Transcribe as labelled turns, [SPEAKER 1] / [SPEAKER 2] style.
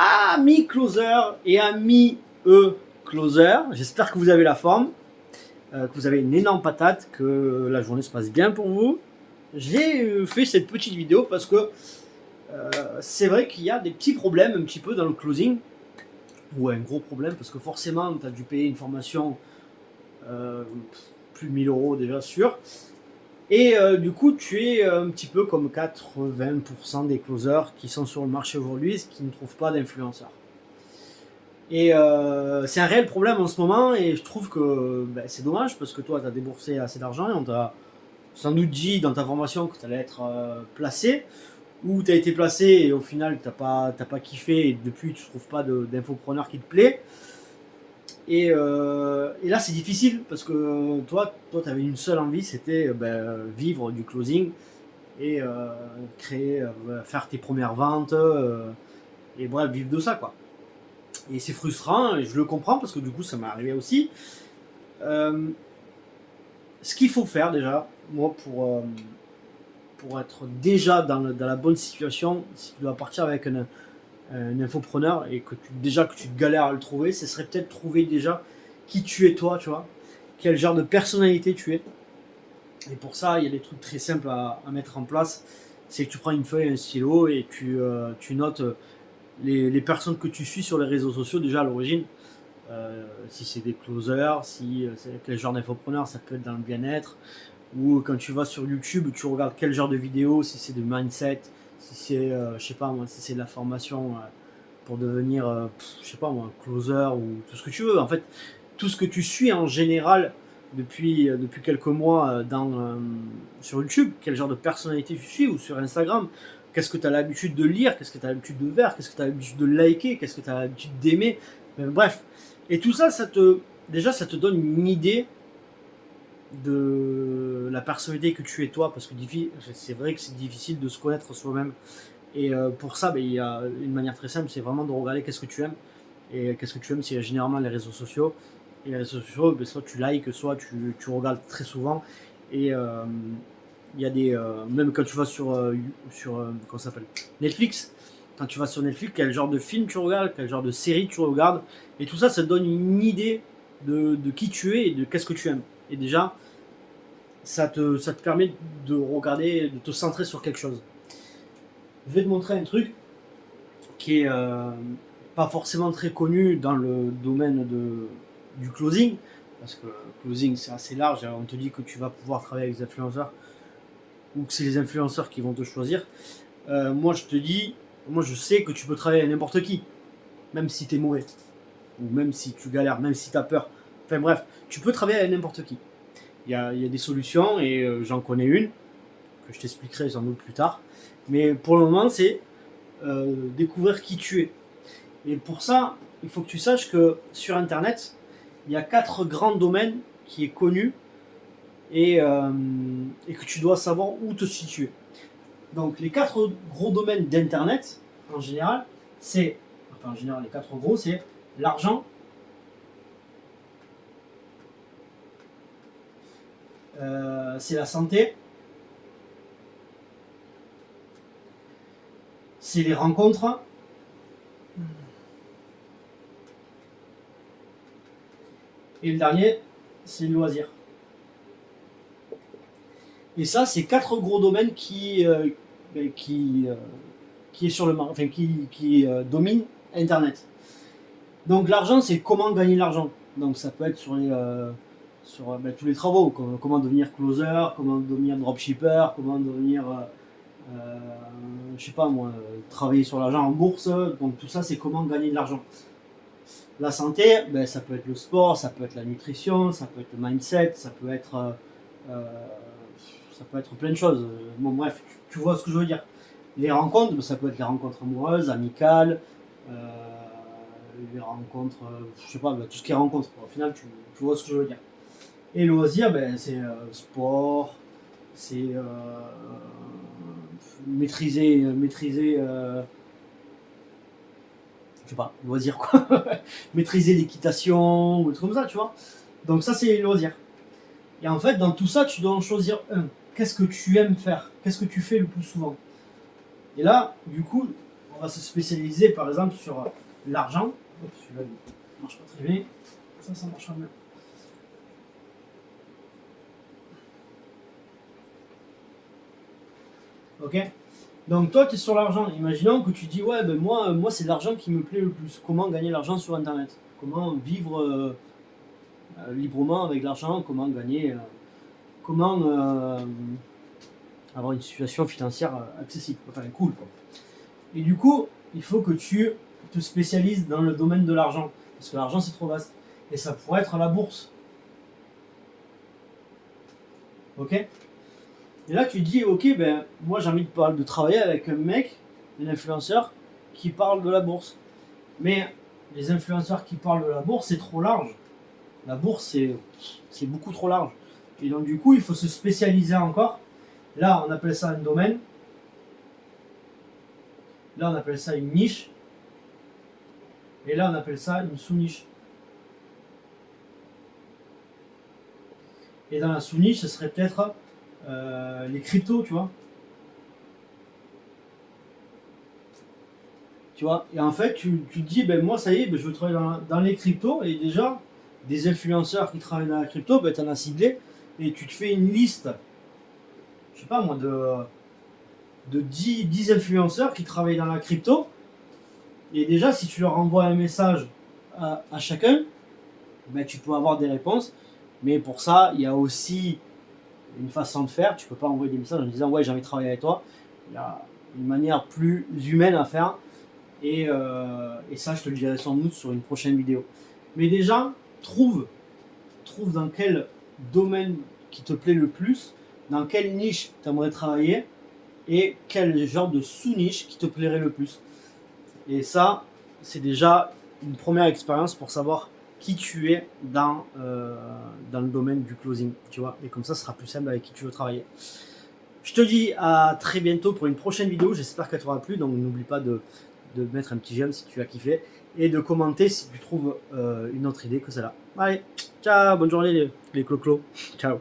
[SPEAKER 1] Amis closer et amis closer, j'espère que vous avez la forme, que vous avez une énorme patate, que la journée se passe bien pour vous. J'ai fait cette petite vidéo parce que c'est vrai qu'il y a des petits problèmes un petit peu dans le closing, ou un gros problème parce que forcément tu as dû payer une formation plus de 1000 € déjà sûr. Et du coup, tu es un petit peu comme 80% des closers qui sont sur le marché aujourd'hui, qui ne trouvent pas d'influenceurs. Et c'est un réel problème en ce moment, et je trouve que c'est dommage parce que toi, tu as déboursé assez d'argent et on t'a sans doute dit dans ta formation que tu allais être placé, ou tu as été placé et au final, tu n'as pas kiffé et depuis, tu ne trouves pas d'infopreneur qui te plaît. Et là, c'est difficile parce que toi tu avais une seule envie, c'était vivre du closing et créer, faire tes premières ventes et bref, vivre de ça, quoi. Et c'est frustrant, et je le comprends parce que du coup, ça m'est arrivé aussi. Ce qu'il faut faire déjà, moi, pour être déjà dans la bonne situation, si tu dois partir avec un infopreneur et que tu galères à le trouver, ce serait peut-être trouver déjà qui tu es toi, tu vois, quel genre de personnalité tu es. Et pour ça, il y a des trucs très simples à mettre en place. C'est que tu prends une feuille et un stylo et tu notes les personnes que tu suis sur les réseaux sociaux déjà à l'origine. Si c'est des closers, si c'est quel genre d'infopreneur, ça peut être dans le bien-être. Ou quand tu vas sur YouTube, tu regardes quel genre de vidéo, si c'est de mindset, si c'est, je sais pas moi, si c'est de la formation pour devenir, je sais pas moi, closer ou tout ce que tu veux. En fait, tout ce que tu suis en général depuis quelques mois sur YouTube, quel genre de personnalité tu suis, ou sur Instagram, qu'est-ce que tu as l'habitude de lire, qu'est-ce que tu as l'habitude de voir, qu'est-ce que tu as l'habitude de liker, qu'est-ce que tu as l'habitude d'aimer, bref. Et tout ça, déjà, ça te donne une idée de la personnalité que tu es toi, parce que c'est vrai que c'est difficile de se connaître soi-même. Et pour ça, il y a une manière très simple, c'est vraiment de regarder qu'est-ce que tu aimes. Et qu'est-ce que tu aimes, c'est généralement les réseaux sociaux. Et les réseaux sociaux, soit tu likes, soit tu regardes très souvent. Et il y a des. Même quand tu vas sur comment ça s'appelle, Netflix, quand tu vas sur Netflix, quel genre de film tu regardes, quel genre de série tu regardes. Et tout ça, ça te donne une idée de qui tu es et de qu'est-ce que tu aimes. Et déjà, ça te permet de regarder, de te centrer sur quelque chose. Je vais te montrer un truc qui est pas forcément très connu dans le domaine du closing, parce que closing c'est assez large, on te dit que tu vas pouvoir travailler avec des influenceurs, ou que c'est les influenceurs qui vont te choisir. Moi je sais que tu peux travailler avec n'importe qui, même si tu es mauvais, ou même si tu galères, même si tu as peur. Enfin bref, tu peux travailler avec n'importe qui. Il y a des solutions, et j'en connais une, que je t'expliquerai sans doute plus tard. Mais pour le moment, c'est découvrir qui tu es. Et pour ça, il faut que tu saches que sur Internet, il y a 4 grands domaines qui est connu, et que tu dois savoir où te situer. Donc les 4 gros domaines d'Internet, en général, les 4 gros, c'est l'argent, c'est la santé, c'est les rencontres, et le dernier, c'est le loisir. Et ça, c'est 4 gros domaines qui est sur le enfin, qui domine Internet. Donc l'argent, c'est comment gagner de l'argent. Donc ça peut être sur tous les travaux, comment devenir closer, comment devenir dropshipper, comment devenir je sais pas moi, travailler sur l'argent en bourse. Donc tout ça, c'est comment gagner de l'argent. La santé, ça peut être le sport, ça peut être la nutrition, ça peut être le mindset, ça peut être plein de choses. Bon bref, tu vois ce que je veux dire. Les rencontres, ça peut être les rencontres amoureuses, amicales, les rencontres, je sais pas, tout ce qui est rencontre. Au final, tu vois ce que je veux dire. Et loisirs, c'est sport, c'est maîtriser je sais pas, loisirs quoi. Maîtriser l'équitation, ou des trucs comme ça, tu vois. Donc ça, c'est les loisirs. Et en fait, dans tout ça, tu dois en choisir un. Qu'est-ce que tu aimes faire? Qu'est-ce que tu fais le plus souvent? Et là, du coup, va se spécialiser par exemple sur l'argent. Celui-là il marche pas très bien. Ça marchera bien. Ok. Donc toi tu es sur l'argent. Imaginons que tu dis ouais ben moi c'est l'argent qui me plaît le plus. Comment gagner l'argent sur internet? Comment vivre librement avec l'argent? Comment gagner comment avoir une situation financière accessible, enfin cool quoi. Et du coup, il faut que tu te spécialises dans le domaine de l'argent, parce que l'argent c'est trop vaste. Et ça pourrait être la bourse. Ok. Et là tu dis, ok, ben moi j'ai envie de travailler avec un mec, un influenceur, qui parle de la bourse. Mais les influenceurs qui parlent de la bourse, c'est trop large. La bourse, c'est beaucoup trop large. Et donc du coup, il faut se spécialiser encore. Là, on appelle ça un domaine. Là, on appelle ça une niche. Et là, on appelle ça une sous-niche. Et dans la sous-niche, ce serait peut-être les cryptos, tu vois. Tu vois. Et en fait, tu te dis, ben moi, ça y est, ben, je veux travailler dans les cryptos. Et déjà, des influenceurs qui travaillent dans la crypto, ben, tu en as ciblé. Et tu te fais une liste, je sais pas moi, de 10 influenceurs qui travaillent dans la crypto. Et déjà, si tu leur envoies un message à chacun, ben, tu peux avoir des réponses. Mais pour ça, il y a aussi une façon de faire. Tu peux pas envoyer des messages en disant ouais, j'ai envie de travailler avec toi. Il y a une manière plus humaine à faire. Et ça, je te le dirai sans doute sur une prochaine vidéo. Mais déjà, trouve dans quel domaine qui te plaît le plus, dans quelle niche tu aimerais travailler et quel genre de sous-niche qui te plairait le plus. Et ça, c'est déjà une première expérience pour savoir qui tu es dans le domaine du closing, tu vois. Et comme ça, ce sera plus simple avec qui tu veux travailler. Je te dis à très bientôt pour une prochaine vidéo. J'espère qu'elle t'aura plu. Donc n'oublie pas de mettre un petit j'aime si tu as kiffé et de commenter si tu trouves une autre idée que celle-là. Allez, ciao, bonne journée les clo-clos. Ciao.